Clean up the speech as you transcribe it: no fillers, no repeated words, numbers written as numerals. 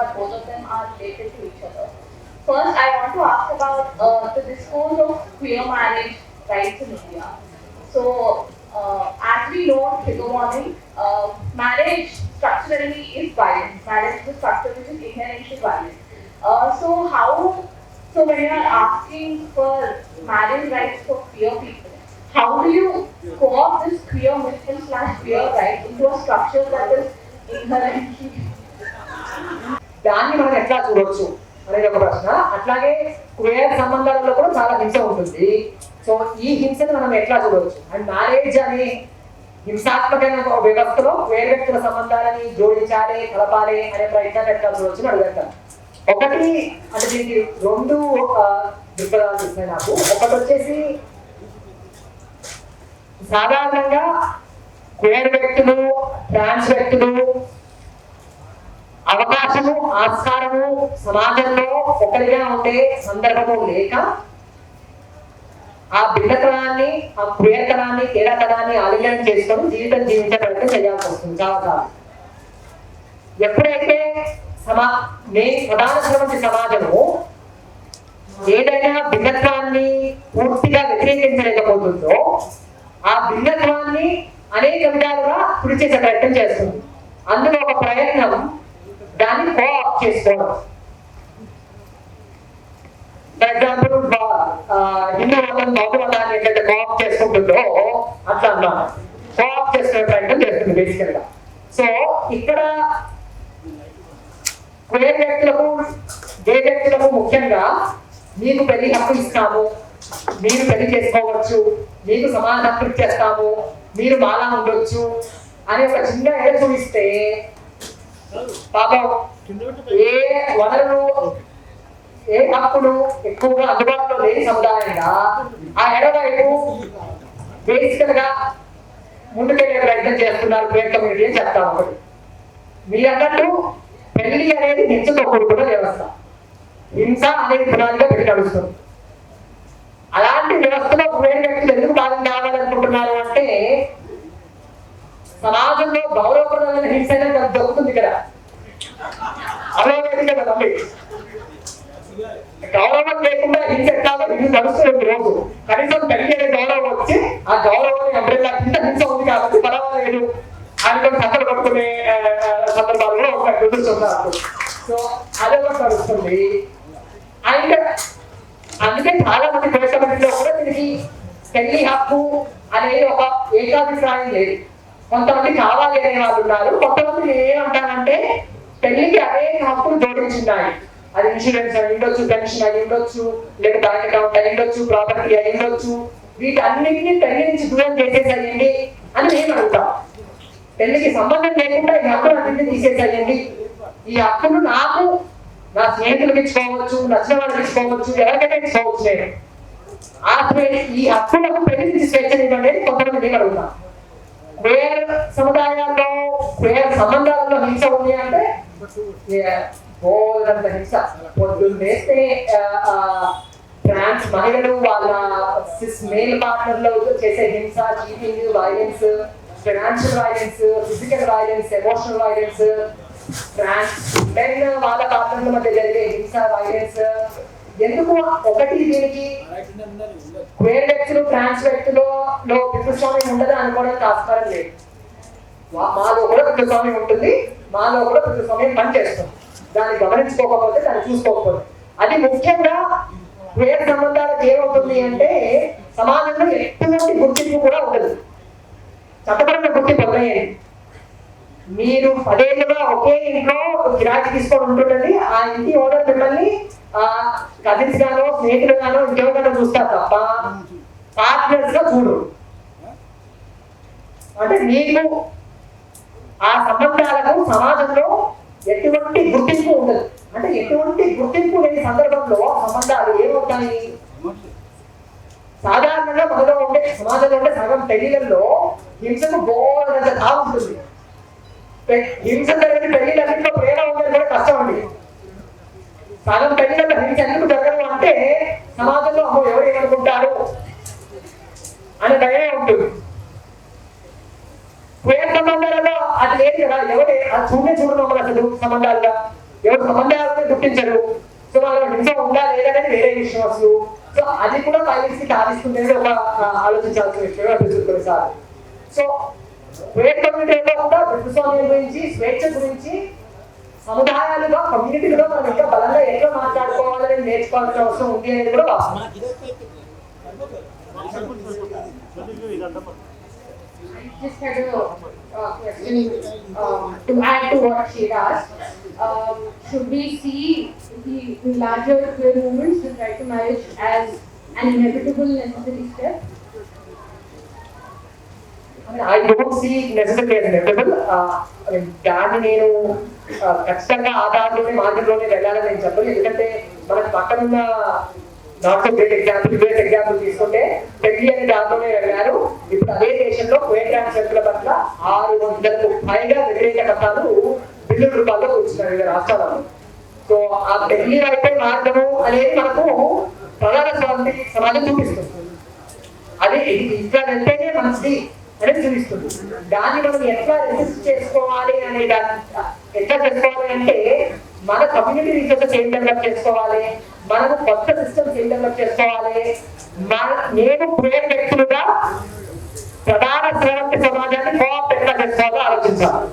but both of them are related to each other. First, I want to ask about the discourse of queer marriage rights in India. So, as we know, trigger warning, marriage structurally is violent. Marriage is a structure which is inherently violent. So when you are asking for marriage rights for queer people, how do you co-opt this queer movement slash queer right into a structure that is inherently దాన్ని మనం ఎట్లా చూడొచ్చు అనేది ఒక ప్రశ్న. అట్లాగే queer సంబంధాలలో కూడా చాలా హింస ఉంటుంది. సో ఈ హింసను మనం ఎట్లా చూడవచ్చు? అండ్ మ్యారేజ్ అనే హింసాత్మకమైన ఒక వ్యవస్థలో క్వేర్ వ్యక్తుల సంబంధాలని జోడించాలి, కలపాలి అనే ప్రయత్నాన్ని ఎట్లా చూడవచ్చు అని అడుగుతాను. ఒకటి అంటే దీనికి రెండు దృక్పథాలు చూస్తాయి నాకు. ఒకటి వచ్చేసి సాధారణంగా క్వేర్ వ్యక్తులు, ట్రాన్స్ వ్యక్తులు అవకాశము, ఆస్కారము సమాజంలో ఒకరిగా ఉండే సందర్భము లేక ఆ భిన్నతనాన్ని, ఆ క్వేర్తనాన్ని, తేడాతనాన్ని ఆలింగనం చేసుకొని జీవితం జీవించే ప్రయత్నం చేయాల్సి వస్తుంది చాలా. ఎప్పుడైతే ప్రధానమైనటువంటి సమాజము ఏదైనా భిన్నత్వాన్ని పూర్తిగా వ్యతిరేకించలేకపోతుందో ఆ భిన్నత్వాన్ని అనేక విధాలుగా కృషి చేసే ప్రయత్నం చేస్తుంది. అందులో ఒక ప్రయత్నం దాన్ని కోఆప్ట్ చేసుకోవడం. ఫర్ ఎగ్జాంపుల్ హిందూ మతం బౌద్ధ మతాన్ని ఎట్లయితే కోఆప్ట్ చేసుకుంటుందో అట్లా అన్నమాట కోఆప్ట్ చేసుకునే ప్రయత్నం చేస్తుంది బేసికల్ గా. సో ఇక్కడ క్వేర్ వ్యక్తులకు, గే వ్యక్తులకు ముఖ్యంగా మీకు పెళ్లి హక్కు ఇస్తాము, మీరు పెళ్లి చేసుకోవచ్చు, మీకు సమాన హక్కు ఇచ్చేస్తాము, మీరు బాగా ఉండొచ్చు అని ఒక చిన్న ఎడ చూపిస్తే పాపం ఏ వనరులు, ఏ హక్కులు ఎక్కువగా అందుబాటులో లేని సముదాయంగా ఆ ఎడవైపు బేసికల్ గా ముందుకెళ్ళే ప్రయత్నం చేస్తున్నారు క్వేర్ కమ్యూనిటీ అని చెప్తాం. ఒకటి మీరు అన్నట్టు పెళ్లి అనేది హింసతో కూడుకున్న వ్యవస్థ, హింస అనేది పునాదిగా పెట్టి నడుస్తుంది. అలాంటి వ్యవస్థలో క్వేర్ వ్యక్తులు ఎందుకు భాగం కావాలనుకుంటున్నారు అంటే సమాజంలో గౌరవప్రదమైన హింస అనేది దొరుకుతుంది కదా, అలవాటు కదా తల్లి. గౌరవం లేకుండా హింస ఎట్లా ఇది నడుస్తుంది రోజు. కనీసం పెళ్లి అనే గౌరవం వచ్చి ఆ గౌరవాన్ని అంబ్రెల్లా కింద హింస ఉంది కాబట్టి పర్వాలేదు అని కథలు పట్టుకునే సందర్భాల్లో కుదురుతున్నారు. సో అదే ఒకటి నడుస్తుంది. అండ్ అందుకే చాలా మంది దేశంలో కూడా దీనికి పెళ్లి హక్కు అనేది ఒక ఏకాభిప్రాయం లేదు. కొంతమంది కావాలి అనే వాళ్ళు ఉన్నారు, కొంతమంది ఏమంటారంటే పెళ్లికి అనేక హక్కులు జోడించున్నాయి. అది ఇన్సూరెన్స్ అయి ఉండొచ్చు, పెన్షన్ అయి ఉండొచ్చు, లేదా బ్యాంక్ అకౌంట్ అయి ఉండొచ్చు, ప్రాపర్టీ అయి ఉండొచ్చు. వీటన్నిటిని పెళ్లి నుంచి దూరం చేసేసేయండి అని మేము అడుగుతాం. పెళ్లికి సంబంధం లేకుండా ఈ హక్కులు అన్నింటినీ తీసేసేయండి. ఈ హక్కులు నాకు, నా స్నేహితులకు ఇచ్చుకోవచ్చు, నచ్చిన వాళ్ళకి ఇచ్చుకోవచ్చు, ఎవరికైనా ఇచ్చుకోవచ్చు. నేను ఈ హక్కులకు పెళ్లి నుంచి స్వేచ్ఛనివ్వండి కొంతమంది నేను అడుగుతాం. క్వేర్ సముదాయాల్లో, క్వేర్ సంబంధాలలో హింస ఉంది అంటే బోల్డంత హింస. పొద్దున్నేస్తే ట్రాన్స్ మహిళలు వాళ్ళ సిస్ మేల్ పార్ట్నర్లో చేసే హింస, cheating, violence, financial violence, physical violence, emotional violence, trans men వాళ్ళ పార్ట్నర్ల మధ్య జరిగే హింస, వైలెన్స్. ఎందుకు ఒకటి దీనికి క్వేర్ వ్యక్తులు, ట్రాన్స్ వ్యక్తులలో పితృస్వామ్యం ఉండదా అనుకోవడానికి ఆస్కారం లేదు. మాలో కూడా పితృస్వామ్యం ఉంటుంది, మాలో కూడా పితృస్వామ్యం పనిచేస్తుంది. దాన్ని గమనించుకోకపోతే, దాన్ని చూసుకోకపోతే, అది ముఖ్యంగా క్వేర్ సంబంధాలకు ఏమవుతుంది అంటే సమాజంలో ఎటువంటి గుర్తింపు కూడా ఉండదు. చట్టపరంగా గుర్తింపు వదిలేయండి. మీరు 10 ఏళ్ళుగా ఒకే ఇంట్లో కిరాయికి తీసుకొని ఉంటుండండి, ఆ ఇంటి ఓనర్ మిమ్మల్ని కజిన్స్ గానో, స్నేహితులు గానో, ఇంకెవరికైనా చూస్తారు తప్ప పార్ట్నర్స్ గా చూడు. అంటే మీకు ఆ సంబంధాలకు సమాజంలో ఎటువంటి గుర్తింపు ఉండదు. అంటే ఎటువంటి గుర్తింపు లేని సందర్భంలో సంబంధాలు ఏమవుతాయి? సాధారణంగా మనలో ఉండే సమాజంలో ఉండే సగం పెళ్లిళ్ళల్లో హింసకు బోధన తాగుంటుంది. హింస జరిగిన పెళ్లిళ్ళన్నింటిలో ప్రేమ ఉండేది కూడా కష్టం అండి. సగం పెళ్లిళ్ళ హింస ఎందుకు జరగదు అంటే సమాజంలో అమ్మో ఎవరు ఏమనుకుంటారు అనే భయమే ఉంటుంది. క్వేర్ సంబంధాలలో అది లేదు కదా, ఎవరే అది చూడడం అసలు సంబంధాలుగా ఎవరు సంబంధాలను గుర్తించరు. సో వాళ్ళ హింస ఉందా లేదనేది వేరే విషయం అసలు. సో అది కూడా పైకి సాధిస్తుంది ఒక ఆలోచించాల్సిన విషయం అనిపిస్తుంది కొన్నిసార్లు. సో క్వేర్ కమ్యూనిటీలో కూడా భూస్వామ్యం గురించి, స్వేచ్ఛ గురించి సముదాయాలుగా, కమ్యూనిటీలుగా మనం ఇంకా బలంగా ఎట్లా మాట్లాడుకోవాలని నేర్చుకోవాల్సిన అవసరం ఉంది అనేది కూడా వాస్తవం. I just had a question to add to what she asked. Should we see the larger queer movements, the right to marriage, as an inevitable necessary step? I don't see necessarily as inevitable. దాన్ని నేను ఖచ్చితంగా ఆ దాంట్లోనే మార్గంలోనే వెళ్ళాలని నేను చెప్పను. ఎందుకంటే మనకు పక్కనున్న నాట్ సో గ్రేట్ ఎగ్జాంపుల్ తీసుకుంటే ఢిల్లీ అనే దాంట్లోనే వెళ్ళారు. ఇప్పుడు అదే దేశంలో క్వేర్ ట్రాన్స్జెండర్ల పట్ల 600కు పైగా వ్యతిరేక చట్టాలు బిల్లు రూపాల్లో వచ్చినాయి వివిధ రాష్ట్రాలలో. సో ఆ ఢిల్లీ వైపే మార్గము అనేది మనకు ప్రధాన సమాజం చూపిస్తుంది. అది ఇట్లా వెళ్తేనే మంచిది అనేది చూపిస్తుంది. దాన్ని మనం ఎట్లా రెసిస్ట్ చేసుకోవాలి అనే ఎట్లా చేసుకోవాలి అంటే మన కమ్యూనిటీ రీసెర్చ్ ఏం డెవలప్ చేసుకోవాలి, మనము కొత్త సిస్టమ్స్ ఏం డెవలప్ చేసుకోవాలి, నేను క్వేర్ వ్యక్తులుగా ప్రధాన శ్రేణి సమాజాన్ని కోఆప్ ఎట్లా చేసుకోవాలో ఆలోచించాలి.